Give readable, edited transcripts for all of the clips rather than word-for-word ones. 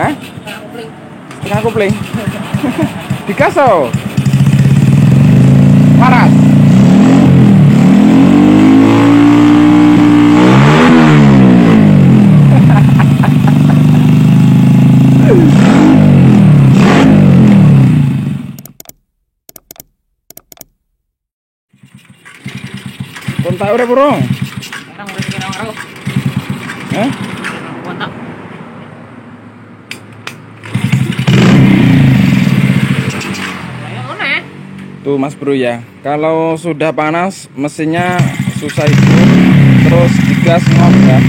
Hah? Setengah kopling. Digas oh. Panas. Kontak urip burung. Orang udah kira orang. Hah? Kontak. Kayak mana? Tuh Mas Bro ya. Kalau sudah panas mesinnya susah hidup. Terus digas ngop ya.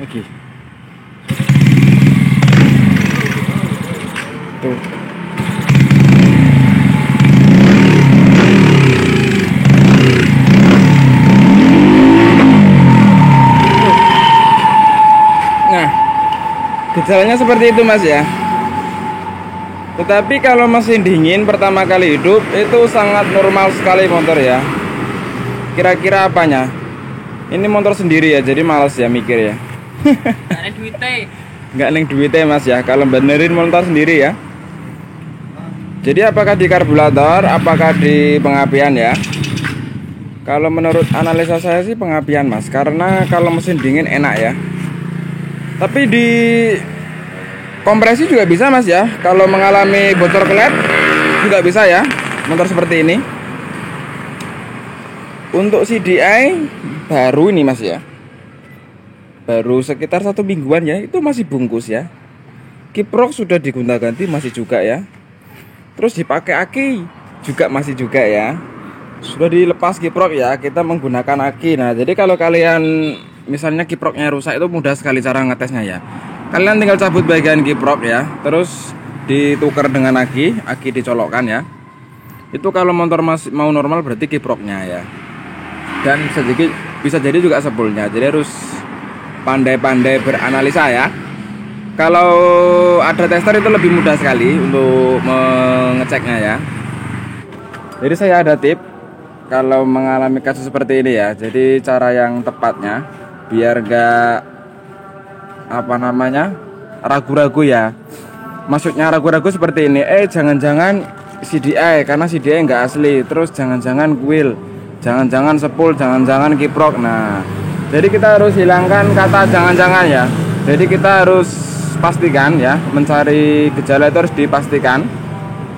Oke. Tuh. Nah, gejalanya seperti itu Mas ya. Tetapi kalau mesin dingin pertama kali hidup itu sangat normal sekali motor ya. Kira-kira apanya? Ini motor sendiri ya, jadi males ya mikir ya. Gak ada duitnya. Nggak neng duitnya Mas ya, kalau benerin motor sendiri ya. Jadi apakah di karburator, apakah di pengapian ya? Kalau menurut analisa saya sih pengapian Mas, karena kalau mesin dingin enak ya. Tapi di kompresi juga bisa Mas ya. Kalau mengalami bocor kelet juga bisa ya, motor seperti ini. Untuk CDI baru ini Mas ya, baru sekitar 1 mingguan ya, itu masih bungkus ya. Kiprok sudah digonta-ganti masih juga ya. Terus dipakai aki juga masih juga ya. Sudah dilepas kiprok ya, kita menggunakan aki. Nah jadi kalau kalian misalnya kiproknya rusak itu mudah sekali cara ngetesnya ya. Kalian tinggal cabut bagian kiprok ya, terus ditukar dengan aki dicolokkan ya. Itu kalau motor masih mau normal berarti kiproknya ya. Dan sedikit bisa jadi juga sepulnya. Jadi harus pandai-pandai beranalisa ya. Kalau ada tester itu lebih mudah sekali untuk mengeceknya ya. Jadi saya ada tip kalau mengalami kasus seperti ini ya. Jadi cara yang tepatnya biar gak ragu-ragu ya. Maksudnya ragu-ragu seperti ini. Jangan-jangan CDI karena CDI nggak asli. Terus jangan-jangan kuil, jangan-jangan sepul, jangan-jangan kiprok. Nah, jadi kita harus hilangkan kata jangan-jangan ya. Jadi kita harus pastikan ya, mencari gejala itu harus dipastikan.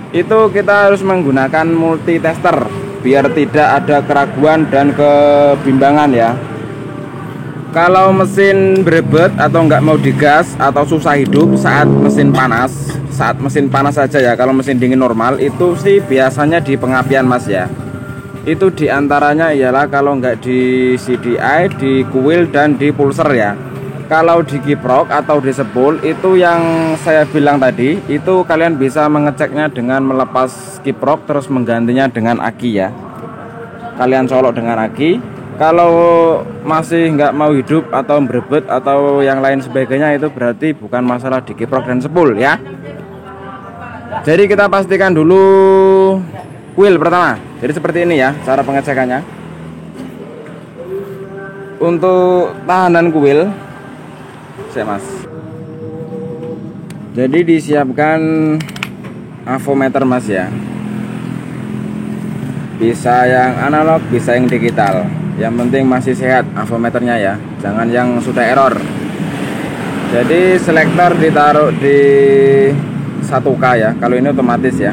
Itu kita harus menggunakan multi tester biar tidak ada keraguan dan kebimbangan ya. Kalau mesin berebet atau nggak mau digas atau susah hidup saat mesin panas saja ya. Kalau mesin dingin normal itu sih biasanya di pengapian Mas ya. Itu diantaranya ialah kalau nggak di CDI, di kuil dan di pulser ya. Kalau di kiprok atau di sepul itu yang saya bilang tadi, itu kalian bisa mengeceknya dengan melepas kiprok terus menggantinya dengan aki ya. Kalian colok dengan aki. Kalau masih nggak mau hidup atau berebet atau yang lain sebagainya, itu berarti bukan masalah di kiprok dan sepul ya. Jadi kita pastikan dulu kuil pertama. Jadi seperti ini ya cara pengecekannya. Untuk tahanan kuil Mas. Jadi disiapkan avometer Mas ya. Bisa yang analog, bisa yang digital. Yang penting masih sehat avometernya ya. Jangan yang sudah error. Jadi selektor ditaruh di 1K ya. Kalau ini otomatis ya.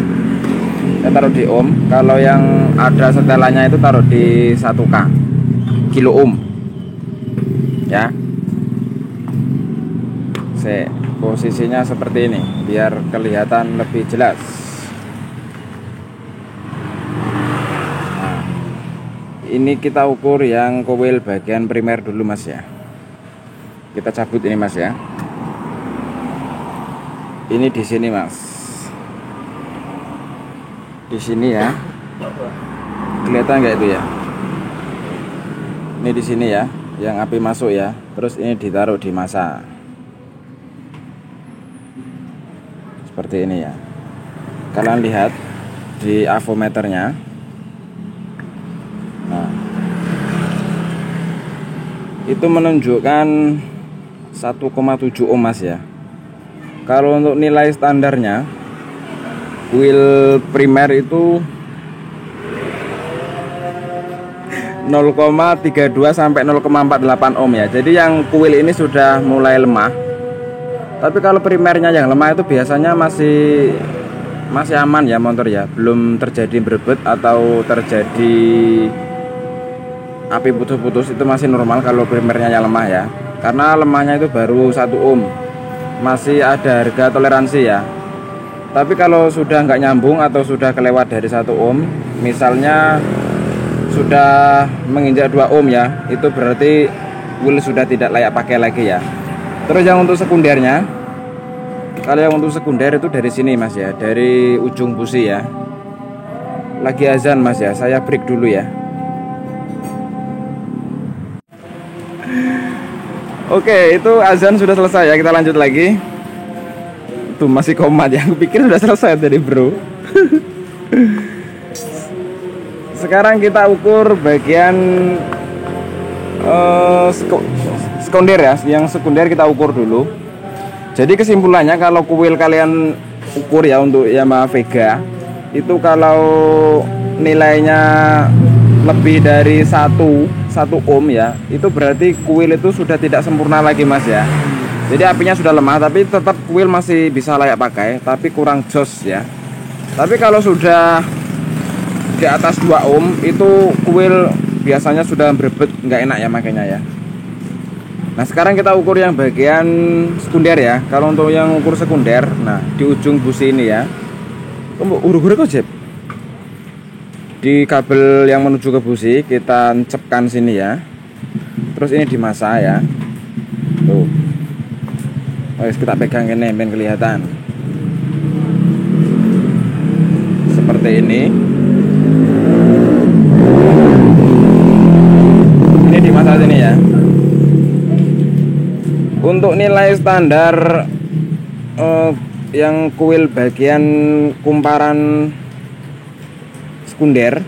Kita taruh di ohm. Kalau yang ada setelannya itu taruh di 1K kilo ohm. Ya. Posisinya seperti ini biar kelihatan lebih jelas. Nah, ini kita ukur yang koil bagian primer dulu Mas ya. Kita cabut ini Mas ya. Ini di sini Mas. Di sini ya. Kelihatan nggak itu ya? Ini di sini ya, yang api masuk ya. Terus ini ditaruh di masa. Seperti ini ya. kalian lihat di avometernya. Nah, itu menunjukkan 1,7 ohm mas ya. Kalau untuk nilai standarnya kuil primer itu 0,32 sampai 0,48 ohm ya. Jadi yang kuil ini sudah mulai lemah. Tapi kalau primernya yang lemah itu biasanya masih aman ya motor ya. Belum terjadi berebet atau terjadi api putus-putus, itu masih normal kalau primernya yang lemah ya. Karena lemahnya itu baru 1 ohm. Masih ada harga toleransi ya. Tapi kalau sudah nggak nyambung atau sudah kelewat dari 1 ohm, misalnya sudah menginjak 2 ohm ya, itu berarti wheel sudah tidak layak pakai lagi ya. Terus yang untuk sekundernya, kalau yang untuk sekunder itu dari sini mas ya, dari ujung busi ya. Lagi azan mas ya, saya break dulu ya. Oke, itu azan sudah selesai ya, kita lanjut lagi. Tuh masih komat ya, aku pikir sudah selesai tadi bro. Sekarang kita ukur bagian sekunder ya. Yang sekunder kita ukur dulu. Jadi kesimpulannya kalau kuil kalian ukur ya untuk Yamaha Vega, itu kalau nilainya lebih dari 1 ohm ya, itu berarti kuil itu sudah tidak sempurna lagi mas ya. Jadi apinya sudah lemah, tapi tetap kuil masih bisa layak pakai, tapi kurang jos ya. Tapi kalau sudah di atas 2 ohm, itu kuil biasanya sudah berebet, nggak enak ya makanya ya. Nah sekarang kita ukur yang bagian sekunder ya. Kalau untuk yang ukur sekunder, nah di ujung busi ini ya, urut-urut kok Jeb. Di kabel yang menuju ke busi kita cepkan sini ya. Terus ini dimasa ya. Tuh. Oke, kita pegang ini biar kelihatan. Seperti ini. Ini dimasa sini ya. Untuk nilai standar yang kuil bagian kumparan sekunder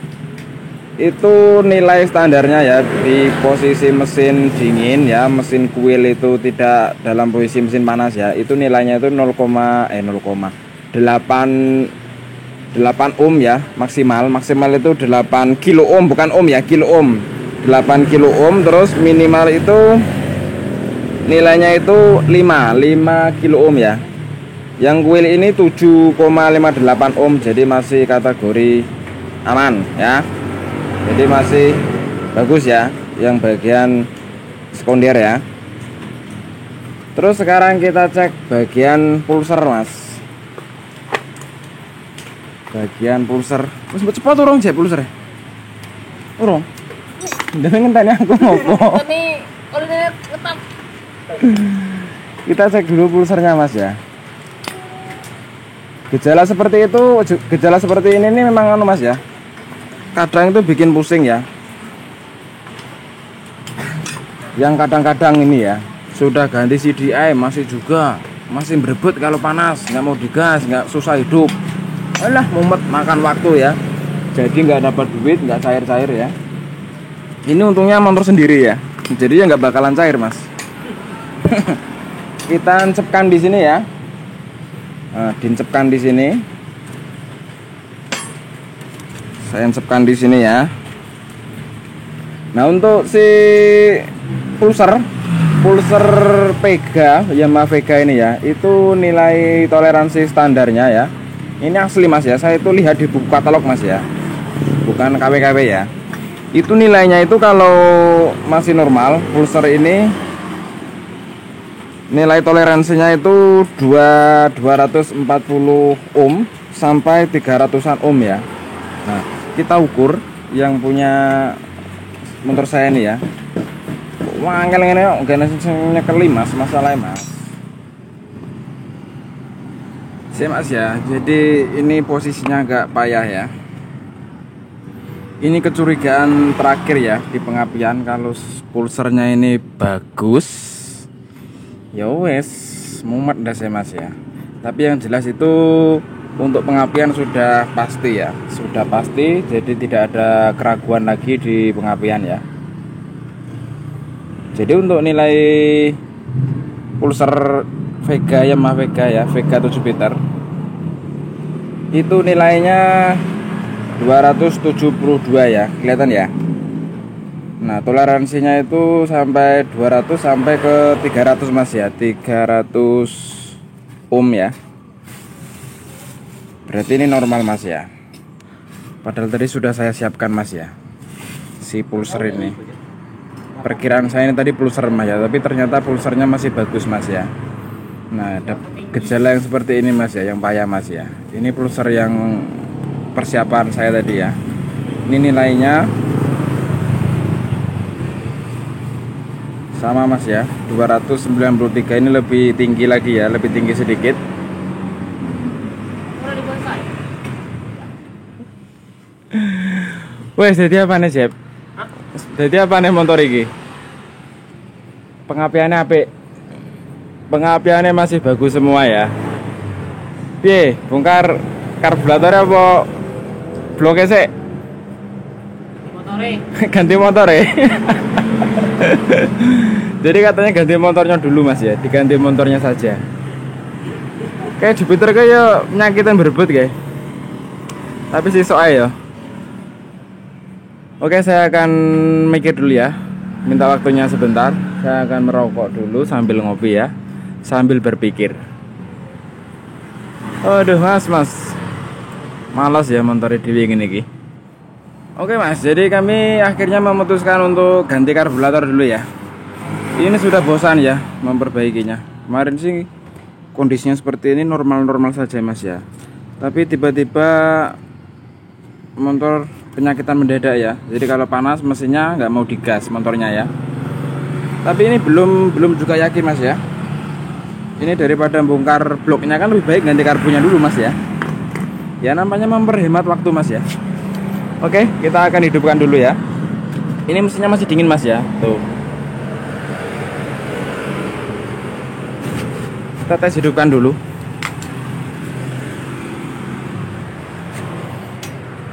itu nilai standarnya ya di posisi mesin dingin ya, mesin kuil itu tidak dalam posisi mesin panas ya, itu nilainya itu 8 ohm ya, maksimal itu 8 kilo ohm, bukan ohm ya, kilo ohm, 8 kilo ohm. Terus minimal itu nilainya itu 5 kilo ohm ya. Yang kuil ini 7,58 ohm, jadi masih kategori aman ya. Jadi masih bagus ya yang bagian sekunder ya. Terus sekarang kita cek bagian pulser mas. Bagian pulser wis cepet urung jek pulser. Urung. Ndene ngenteni aku ngopo. Ini kalau tetap. Kita cek dulu pulsernya mas ya. Gejala seperti itu, gejala seperti ini memang anu mas ya, kadang itu bikin pusing ya. Yang kadang-kadang ini ya sudah ganti CDI masih berebut kalau panas, nggak mau digas, nggak, susah hidup. Alah mumet, makan waktu ya, jadi nggak dapat duit, nggak cair-cair ya. Ini untungnya motor sendiri ya, jadi ya nggak bakalan cair mas. Kita encepkan di sini ya. Nah, diencepkan di sini. Saya encepkan di sini ya. Nah, untuk si pulser Vega, Yamaha Vega ini ya, itu nilai toleransi standarnya ya. Ini asli mas ya, saya itu lihat di buku katalog mas ya, bukan KW-KW ya. Itu nilainya itu kalau masih normal, pulser ini nilai toleransinya itu 240 ohm sampai 300-an ohm ya. Nah, kita ukur yang punya motor saya ini ya. Wah, angel ngene kok gene nyekeli mas, masalahnya mas. Sih mas ya, jadi ini posisinya agak payah ya. Ini kecurigaan terakhir ya di pengapian, kalau pulsernya ini bagus ya wes mumet dah saya mas ya. Tapi yang jelas itu Untuk pengapian sudah pasti ya, sudah pasti, jadi tidak ada keraguan lagi di pengapian ya. Jadi untuk nilai pulser Vega, Yamaha Vega ya, Vega 7 liter itu nilainya 272 ya, kelihatan ya. Nah toleransinya itu sampai 200 sampai ke 300 mas ya, 300 ohm ya. Berarti ini normal mas ya. Padahal tadi sudah saya siapkan mas ya, si pulser ini. Perkiraan saya ini tadi pulser mas ya, tapi ternyata pulsernya masih bagus mas ya. Nah ada gejala yang seperti ini mas ya, yang payah mas ya. Ini pulser yang persiapan saya tadi ya. Ini nilainya sama mas ya, 293. Ini lebih tinggi lagi ya, lebih tinggi sedikit. Wes, jadi apa nih Jeb? Jadi apa nih motor ini? Pengapiannya apik. Pengapiannya masih bagus semua ya. Piye, bongkar karburator apa bloknya sih? Ganti motor ya. Jadi katanya ganti motornya dulu mas ya, diganti motornya saja. Kayak Jupiter kayak penyakitan berebut kayak. Tapi sih soalnya ya. Oke, saya akan mikir dulu ya. Minta waktunya sebentar. Saya akan merokok dulu sambil ngopi ya, sambil berpikir. Aduh mas, malas ya motor dewi gini. Oke mas, jadi kami akhirnya memutuskan untuk ganti karburator dulu ya. Ini sudah bosan ya memperbaikinya. Kemarin sih kondisinya seperti ini normal-normal saja mas ya. Tapi tiba-tiba motor penyakitan mendadak ya. Jadi kalau panas mesinnya nggak mau digas motornya ya. Tapi ini belum juga yakin mas ya. Ini daripada bongkar bloknya kan lebih baik ganti karbunya dulu mas ya. Ya namanya memperhemat waktu mas ya. Oke, kita akan hidupkan dulu ya. Ini mesinnya masih dingin mas ya. Tuh. Kita tes hidupkan dulu.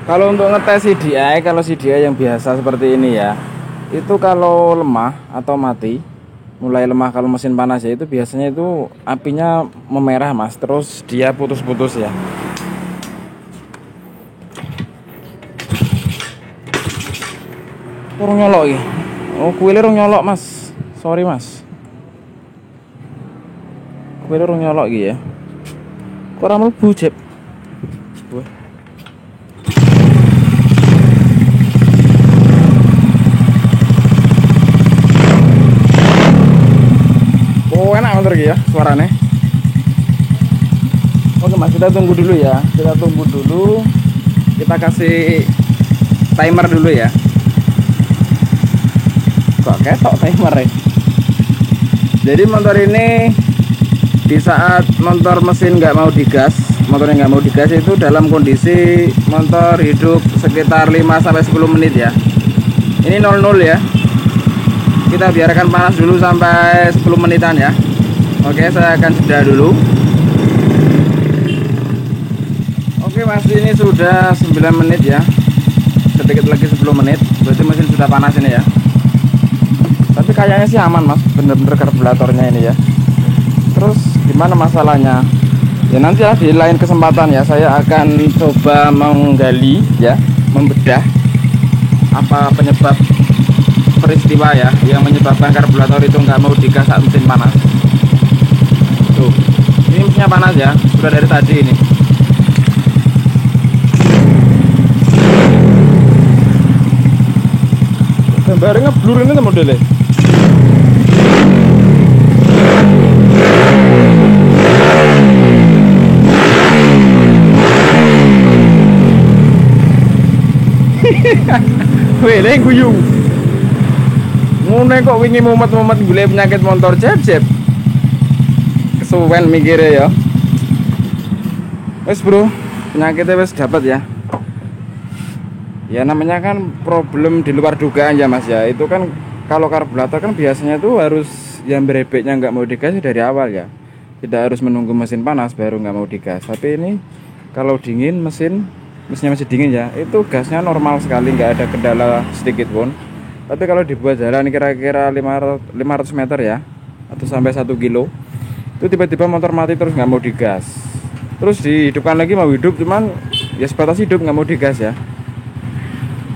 Kalau untuk ngetes CDI, kalau CDI yang biasa seperti ini ya, itu kalau lemah atau mati, mulai lemah kalau mesin panas ya, itu biasanya itu apinya memerah mas, terus dia putus-putus ya. Kurang nyolok ya. Oh kuiler rung nyolok mas, sorry mas. Kuiler rung nyolok ya. Kurang mlebu Jeb. Oh enak motor ya suaranya. Oke mas, kita tunggu dulu ya. Kita tunggu dulu. Kita kasih timer dulu ya. Kok ketok timer ya. Jadi motor ini di saat motor mesin nggak mau digas, motornya nggak mau digas itu dalam kondisi motor hidup sekitar 5-10 menit ya. Ini 00 ya. Kita biarkan panas dulu sampai 10 menitan ya. Oke, saya akan jeda dulu. Oke mas, ini sudah 9 menit ya. Sedikit lagi 10 menit. Berarti mesin sudah panas ini ya. Tapi kayaknya sih aman mas, bener-bener karburatornya ini ya. Terus gimana masalahnya? Ya nanti ya di lain kesempatan ya, saya akan coba menggali ya, membedah apa penyebab peristiwa ya yang menyebabkan karburator itu nggak mau digas saat mesin panas. Tuh, ini mesinnya panas ya, sudah dari tadi ini. Gambarnya ngeblur ini tuh modelnya. Weh, leng guyung. Ngono kok wingi mumet-mumet golek penyakit motor Jeb. Kesuwen mikire ya. Wes bro, penyakitnya wes dapat ya. Ya namanya kan problem di luar dugaan ya mas ya. Itu kan kalau karburator kan biasanya tuh harus yang berebeknya nggak mau digas dari awal ya. Tidak harus menunggu mesin panas baru nggak mau digas. Tapi ini Kalau dingin mesinnya masih dingin ya, itu gasnya normal sekali, nggak ada kendala sedikit pun. Tapi kalau dibuat jalan kira-kira 500 meter ya, atau sampai 1 kilo, itu tiba-tiba motor mati terus nggak mau digas, terus dihidupkan lagi mau hidup, cuman ya sebatas hidup nggak mau digas ya.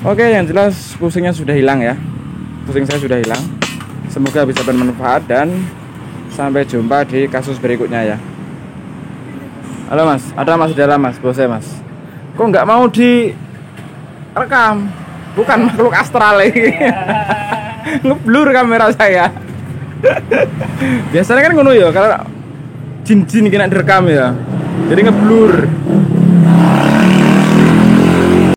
Oke, yang jelas pusingnya sudah hilang ya, pusing saya sudah hilang. Semoga bisa bermanfaat dan sampai jumpa di kasus berikutnya ya. Halo mas, ada mas di dalam mas, bosnya mas. Kok nggak mau direkam? Bukan makhluk astral lagi. Ngeblur kamera saya. Biasanya kan ngono ya, kalau jin-jin kena direkam ya, jadi ngeblur.